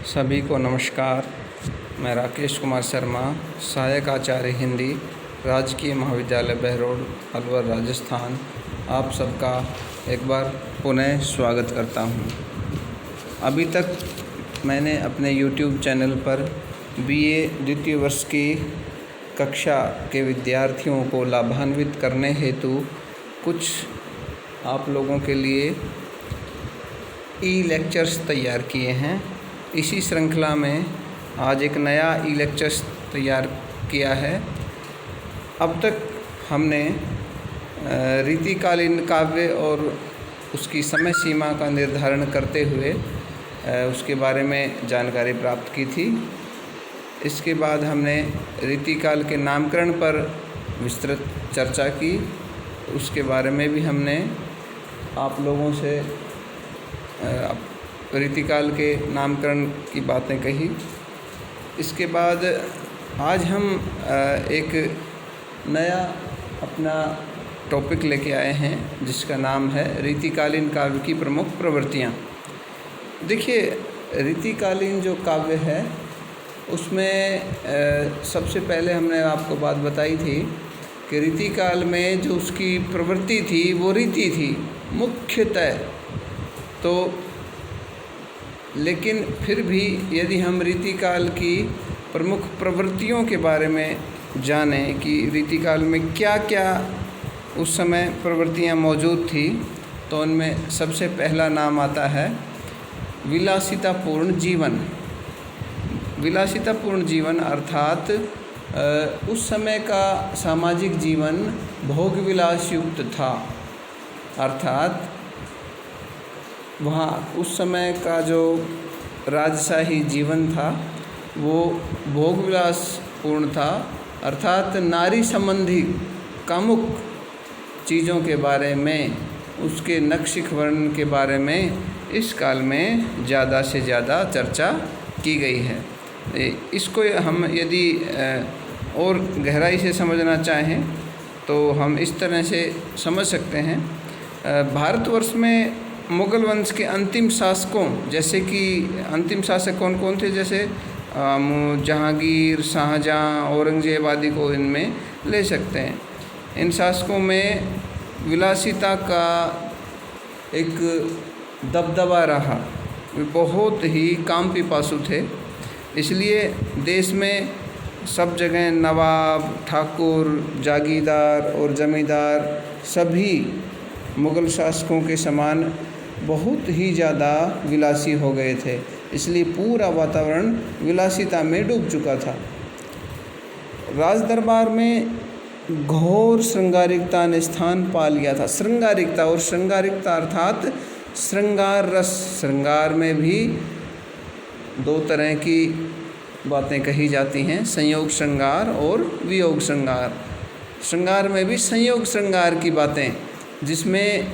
सभी को नमस्कार। मैं राकेश कुमार शर्मा, सहायक आचार्य हिंदी, राजकीय महाविद्यालय बहरोड, अलवर, राजस्थान, आप सबका एक बार पुनः स्वागत करता हूं। अभी तक मैंने अपने YouTube चैनल पर BA द्वितीय वर्ष की कक्षा के विद्यार्थियों को लाभान्वित करने हेतु कुछ आप लोगों के लिए ई-लेक्चर्स तैयार किए हैं। इसी श्रृंखला में आज एक नया ई-लेक्चर्स तैयार किया है। अब तक हमने रीतिकालीन काव्य और उसकी समय सीमा का निर्धारण करते हुए उसके बारे में जानकारी प्राप्त की थी। इसके बाद हमने रीतिकाल के नामकरण पर विस्तृत चर्चा की, उसके बारे में भी हमने आप लोगों से रीतिकाल के नामकरण की बातें कही। इसके बाद आज हम एक नया अपना टॉपिक लेके आए हैं जिसका नाम है रीतिकालीन काव्य की प्रमुख प्रवृत्तियाँ। देखिए, रीतिकालीन जो काव्य है उसमें सबसे पहले हमने आपको बात बताई थी कि रीतिकाल में जो उसकी प्रवृत्ति थी वो रीति थी मुख्यतः। तो लेकिन फिर भी यदि हम रीतिकाल की प्रमुख प्रवृत्तियों के बारे में जानें कि रीतिकाल में क्या क्या उस समय प्रवृत्तियां मौजूद थी, तो उनमें सबसे पहला नाम आता है विलासितापूर्ण जीवन। विलासितापूर्ण जीवन अर्थात उस समय का सामाजिक जीवन भोग विलास युक्त था। अर्थात वहाँ उस समय का जो राजशाही जीवन था वो भोग विलास पूर्ण था, अर्थात नारी संबंधी कामुक चीज़ों के बारे में, उसके नक्शिक वर्णन के बारे में इस काल में ज़्यादा से ज़्यादा चर्चा की गई है। इसको हम यदि और गहराई से समझना चाहें तो हम इस तरह से समझ सकते हैं। भारतवर्ष में मुग़ल वंश के अंतिम शासकों, जैसे कि अंतिम शासक कौन कौन थे, जैसे जहांगीर, शाहजहाँ, औरंगजेब आदि को इनमें ले सकते हैं। इन शासकों में विलासिता का एक दबदबा रहा, बहुत ही काम पिपासु थे। इसलिए देश में सब जगह नवाब, ठाकुर, जागीरदार और जमींदार सभी मुग़ल शासकों के समान बहुत ही ज़्यादा विलासी हो गए थे। इसलिए पूरा वातावरण विलासिता में डूब चुका था। राज दरबार में घोर श्रृंगारिकता ने स्थान पा लिया था। श्रृंगारिकता, और श्रृंगारिकता अर्थात श्रृंगार रस। श्रृंगार में भी दो तरह की बातें कही जाती हैं, संयोग श्रृंगार और वियोग श्रृंगार। श्रृंगार में भी संयोग श्रृंगार की बातें, जिसमें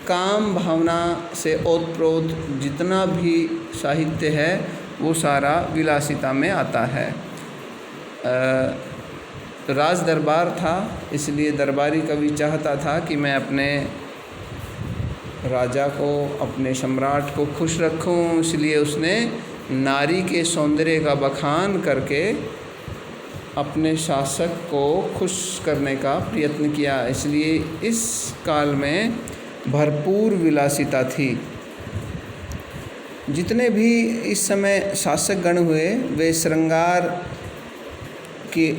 काम भावना से ओतप्रोत जितना भी साहित्य है वो सारा विलासिता में आता है। राज दरबार था, इसलिए दरबारी कवि चाहता था कि मैं अपने राजा को, अपने सम्राट को खुश रखूं, इसलिए उसने नारी के सौंदर्य का बखान करके अपने शासक को खुश करने का प्रयत्न किया। इसलिए इस काल में भरपूर विलासिता थी। जितने भी इस समय शासक गण हुए वे श्रृंगार की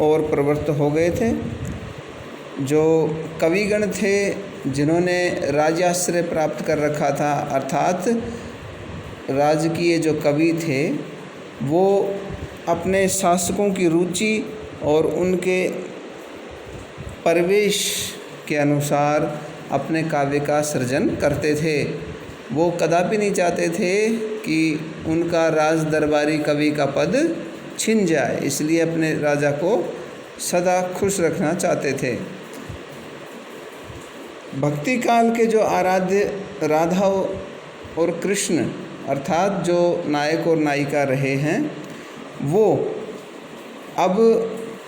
ओर प्रवृत्त हो गए थे। जो कविगण थे जिन्होंने राजाश्रय प्राप्त कर रखा था, अर्थात राजकीय जो कवि थे, वो अपने शासकों की रुचि और उनके परिवेश के अनुसार अपने काव्य का सृजन करते थे। वो कदापि नहीं चाहते थे कि उनका राज दरबारी कवि का पद छिन जाए, इसलिए अपने राजा को सदा खुश रखना चाहते थे। भक्ति काल के जो आराध्य राधा और कृष्ण अर्थात जो नायक और नायिका रहे हैं, वो अब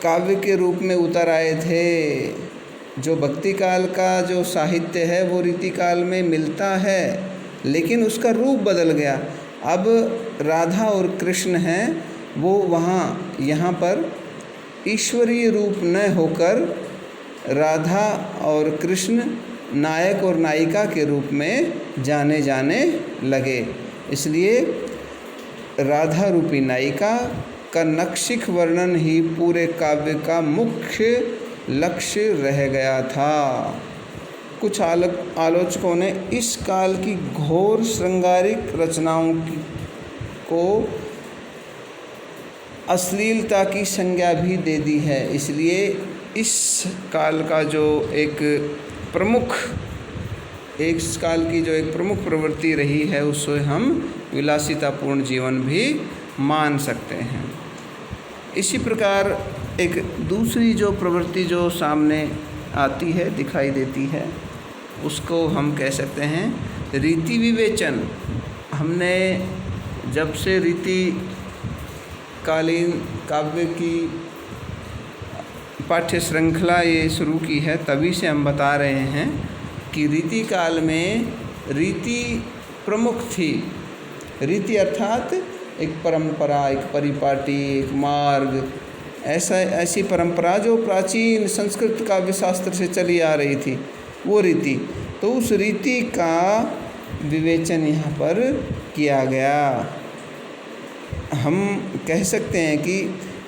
काव्य के रूप में उतर आए थे। जो भक्ति काल का जो साहित्य है वो रीतिकाल में मिलता है, लेकिन उसका रूप बदल गया। अब राधा और कृष्ण हैं वो वहाँ यहाँ पर ईश्वरीय रूप न होकर राधा और कृष्ण नायक और नायिका के रूप में जाने लगे। इसलिए राधा रूपी नायिका का नक्शिक वर्णन ही पूरे काव्य का मुख्य लक्ष्य रह गया था। कुछ आलोचकों ने इस काल की घोर श्रृंगारिक रचनाओं को अश्लीलता की संज्ञा भी दे दी है। इसलिए इस काल का जो एक प्रमुख प्रवृत्ति रही है उसे हम विलासितापूर्ण जीवन भी मान सकते हैं। इसी प्रकार एक दूसरी जो प्रवृत्ति जो सामने आती है, दिखाई देती है, उसको हम कह सकते हैं रीति विवेचन। हमने जब से रीति कालीन काव्य की पाठ्य श्रृंखला ये शुरू की है, तभी से हम बता रहे हैं कि रीति काल में रीति प्रमुख थी। रीति अर्थात एक परंपरा, एक परिपाटी, एक मार्ग, ऐसी परंपरा जो प्राचीन संस्कृत काव्य शास्त्र से चली आ रही थी, वो रीति। तो उस रीति का विवेचन यहाँ पर किया गया। हम कह सकते हैं कि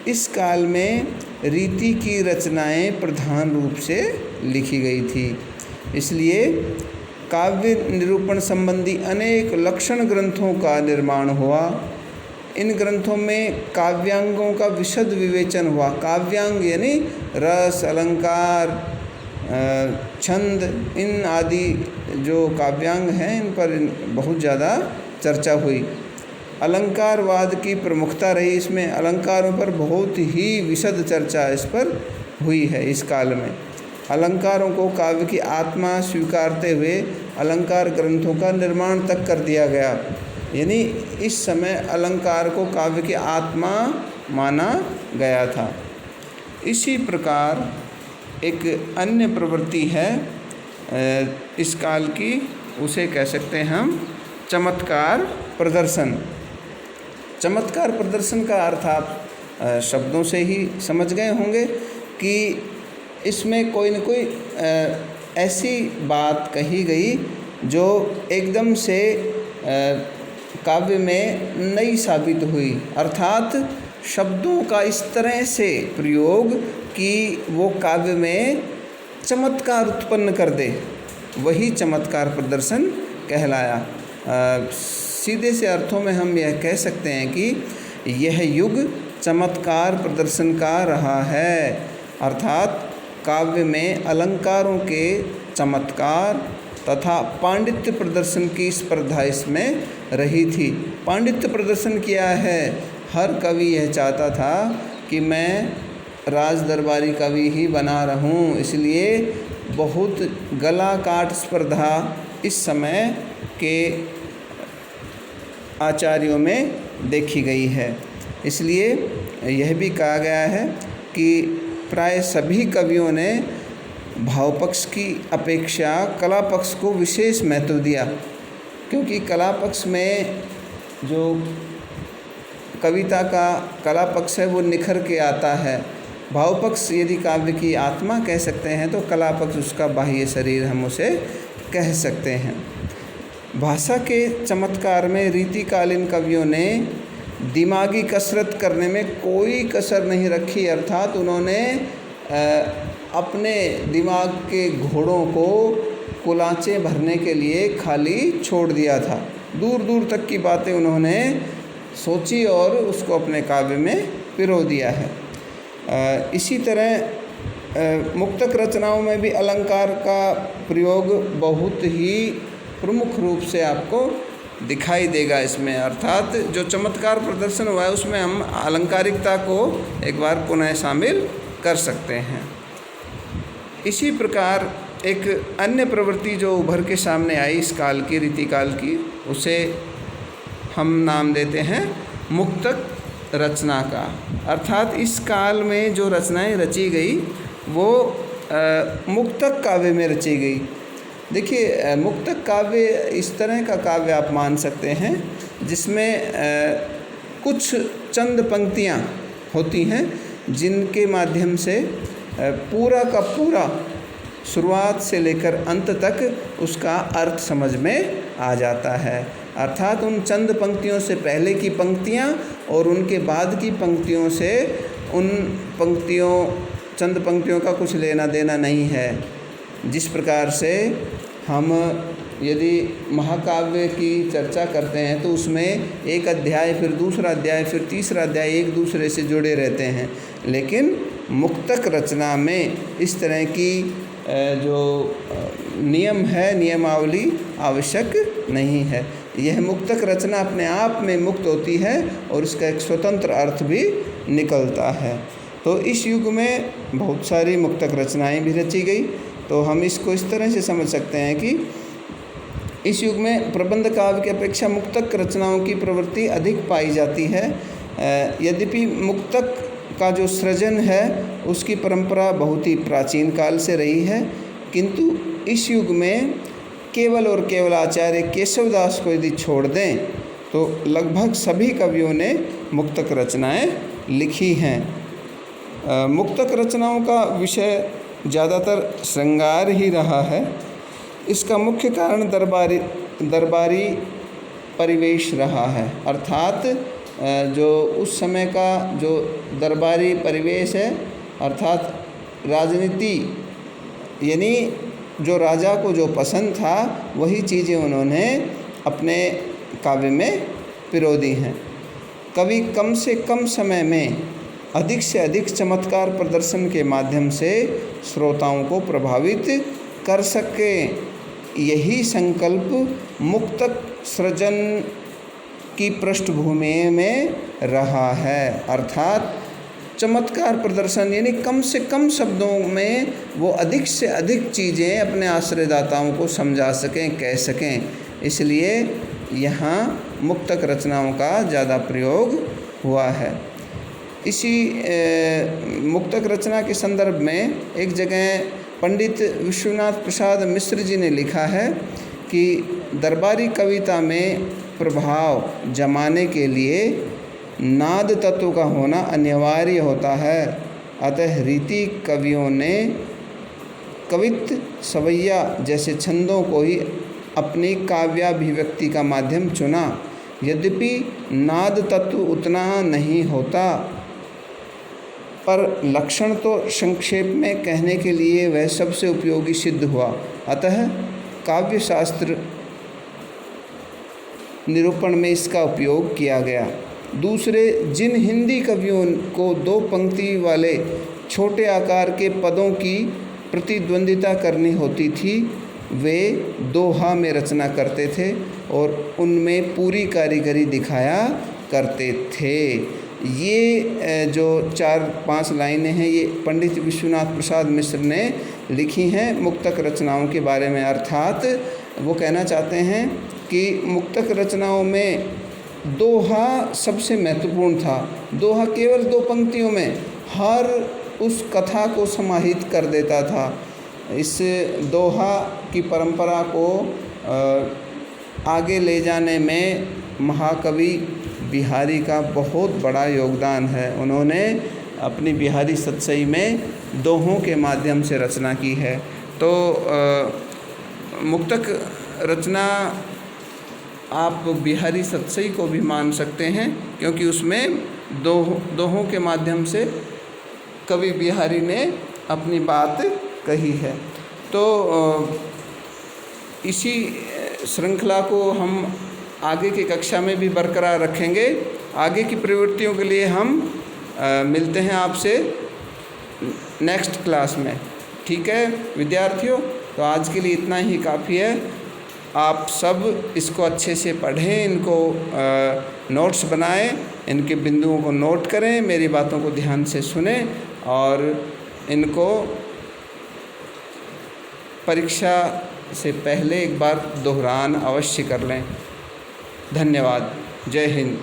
इस काल में रीति की रचनाएं प्रधान रूप से लिखी गई थी। इसलिए काव्य निरूपण संबंधी अनेक लक्षण ग्रंथों का निर्माण हुआ। इन ग्रंथों में काव्यांगों का विशद विवेचन हुआ। काव्यांग यानी रस, अलंकार, छंद, इन आदि जो काव्यांग हैं इन पर बहुत ज़्यादा चर्चा हुई। अलंकारवाद की प्रमुखता रही, इसमें अलंकारों पर बहुत ही विशद चर्चा इस पर हुई है। इस काल में अलंकारों को काव्य की आत्मा स्वीकारते हुए अलंकार ग्रंथों का निर्माण तक कर दिया गया। यानी इस समय अलंकार को काव्य की आत्मा माना गया था। इसी प्रकार एक अन्य प्रवृत्ति है इस काल की, उसे कह सकते हैं हम चमत्कार प्रदर्शन। चमत्कार प्रदर्शन का अर्थ आप शब्दों से ही समझ गए होंगे कि इसमें कोई न कोई ऐसी बात कही गई जो एकदम से काव्य में नई साबित हुई। अर्थात शब्दों का इस तरह से प्रयोग कि वो काव्य में चमत्कार उत्पन्न कर दे, वही चमत्कार प्रदर्शन कहलाया। सीधे से अर्थों में हम यह कह सकते हैं कि यह युग चमत्कार प्रदर्शन का रहा है। अर्थात काव्य में अलंकारों के चमत्कार तथा पांडित्य प्रदर्शन की स्पर्धा इसमें रही थी। पांडित्य प्रदर्शन किया है, हर कवि यह चाहता था कि मैं राज दरबारी कवि ही बना रहूं, इसलिए बहुत गला काट स्पर्धा इस समय के आचार्यों में देखी गई है। इसलिए यह भी कहा गया है कि प्राय सभी कवियों ने भाव पक्ष की अपेक्षा कला पक्ष को विशेष महत्व दिया, क्योंकि कला पक्ष में जो कविता का कला पक्ष है वो निखर के आता है। भाव पक्ष यदि काव्य की आत्मा कह सकते हैं तो कला पक्ष उसका बाह्य शरीर हम उसे कह सकते हैं। भाषा के चमत्कार में रीतिकालीन कवियों ने दिमागी कसरत करने में कोई कसर नहीं रखी। अर्थात उन्होंने अपने दिमाग के घोड़ों को कुलांचे भरने के लिए खाली छोड़ दिया था। दूर दूर तक की बातें उन्होंने सोची और उसको अपने काव्य में पिरो दिया है। इसी तरह मुक्तक रचनाओं में भी अलंकार का प्रयोग बहुत ही प्रमुख रूप से आपको दिखाई देगा इसमें। अर्थात जो चमत्कार प्रदर्शन हुआ है उसमें हम अलंकारिकता को एक बार पुनः शामिल कर सकते हैं। इसी प्रकार एक अन्य प्रवृत्ति जो उभर के सामने आई इस काल की, रीतिकाल की, उसे हम नाम देते हैं मुक्तक रचना का। अर्थात इस काल में जो रचनाएं रची गई वो मुक्तक काव्य में रची गई। देखिए मुक्तक काव्य इस तरह का काव्य आप मान सकते हैं जिसमें कुछ चंद पंक्तियाँ होती हैं जिनके माध्यम से पूरा का पूरा शुरुआत से लेकर अंत तक उसका अर्थ समझ में आ जाता है। अर्थात उन चंद पंक्तियों से पहले की पंक्तियाँ और उनके बाद की पंक्तियों से उन चंद पंक्तियों का कुछ लेना देना नहीं है। जिस प्रकार से हम यदि महाकाव्य की चर्चा करते हैं तो उसमें एक अध्याय, फिर दूसरा अध्याय, फिर तीसरा अध्याय एक दूसरे से जुड़े रहते हैं, लेकिन मुक्तक रचना में इस तरह की जो नियम है, नियमावली आवश्यक नहीं है। यह मुक्तक रचना अपने आप में मुक्त होती है और इसका एक स्वतंत्र अर्थ भी निकलता है। तो इस युग में बहुत सारी मुक्तक रचनाएं भी रची गई। तो हम इसको इस तरह से समझ सकते हैं कि इस युग में प्रबंध काव्य की अपेक्षा मुक्तक रचनाओं की प्रवृत्ति अधिक पाई जाती है। यद्यपि मुक्तक का जो सृजन है उसकी परंपरा बहुत ही प्राचीन काल से रही है, किंतु इस युग में केवल और केवल आचार्य केशवदास को यदि छोड़ दें तो लगभग सभी कवियों ने मुक्तक रचनाएं लिखी हैं। मुक्तक रचनाओं का विषय ज़्यादातर श्रृंगार ही रहा है। इसका मुख्य कारण दरबारी परिवेश रहा है। अर्थात जो उस समय का जो दरबारी परिवेश है, अर्थात राजनीति, यानी जो राजा को जो पसंद था वही चीज़ें उन्होंने अपने काव्य में पिरो दी हैं। कवि कम से कम समय में अधिक से अधिक चमत्कार प्रदर्शन के माध्यम से श्रोताओं को प्रभावित कर सके, यही संकल्प मुक्तक सृजन की पृष्ठभूमि में रहा है। अर्थात चमत्कार प्रदर्शन यानी कम से कम शब्दों में वो अधिक से अधिक चीज़ें अपने आश्रयदाताओं को समझा सकें, कह सकें, इसलिए यहाँ मुक्तक रचनाओं का ज़्यादा प्रयोग हुआ है। इसी मुक्तक रचना के संदर्भ में एक जगह पंडित विश्वनाथ प्रसाद मिश्र जी ने लिखा है कि दरबारी कविता में प्रभाव जमाने के लिए नाद तत्व का होना अनिवार्य होता है। अतः रीति कवियों ने कवित्त, सवैया जैसे छंदों को ही अपनी काव्याभिव्यक्ति का माध्यम चुना। यद्यपि नाद तत्व उतना नहीं होता, पर लक्षण तो संक्षेप में कहने के लिए वह सबसे उपयोगी सिद्ध हुआ। अतः काव्य शास्त्र निरूपण में इसका उपयोग किया गया। दूसरे जिन हिंदी कवियों को दो पंक्ति वाले छोटे आकार के पदों की प्रतिद्वंदिता करनी होती थी, वे दोहा में रचना करते थे और उनमें पूरी कारीगरी दिखाया करते थे। ये जो 4-5 लाइनें हैं ये पंडित विश्वनाथ प्रसाद मिश्र ने लिखी हैं मुक्तक रचनाओं के बारे में। अर्थात वो कहना चाहते हैं कि मुक्तक रचनाओं में दोहा सबसे महत्वपूर्ण था। दोहा केवल 2 पंक्तियों में हर उस कथा को समाहित कर देता था। इस दोहा की परंपरा को आगे ले जाने में महाकवि बिहारी का बहुत बड़ा योगदान है। उन्होंने अपनी बिहारी सतसई में दोहों के माध्यम से रचना की है। तो मुक्तक रचना आप बिहारी सतसई को भी मान सकते हैं, क्योंकि उसमें दोहों के माध्यम से कवि बिहारी ने अपनी बात कही है। तो इसी श्रृंखला को हम आगे की कक्षा में भी बरकरार रखेंगे। आगे की प्रवृत्तियों के लिए हम मिलते हैं आपसे नेक्स्ट क्लास में। ठीक है विद्यार्थियों, तो आज के लिए इतना ही काफ़ी है। आप सब इसको अच्छे से पढ़ें, इनको नोट्स बनाएं, इनके बिंदुओं को नोट करें, मेरी बातों को ध्यान से सुनें और इनको परीक्षा से पहले एक बार दोहरान अवश्य कर लें। धन्यवाद। जय हिंद।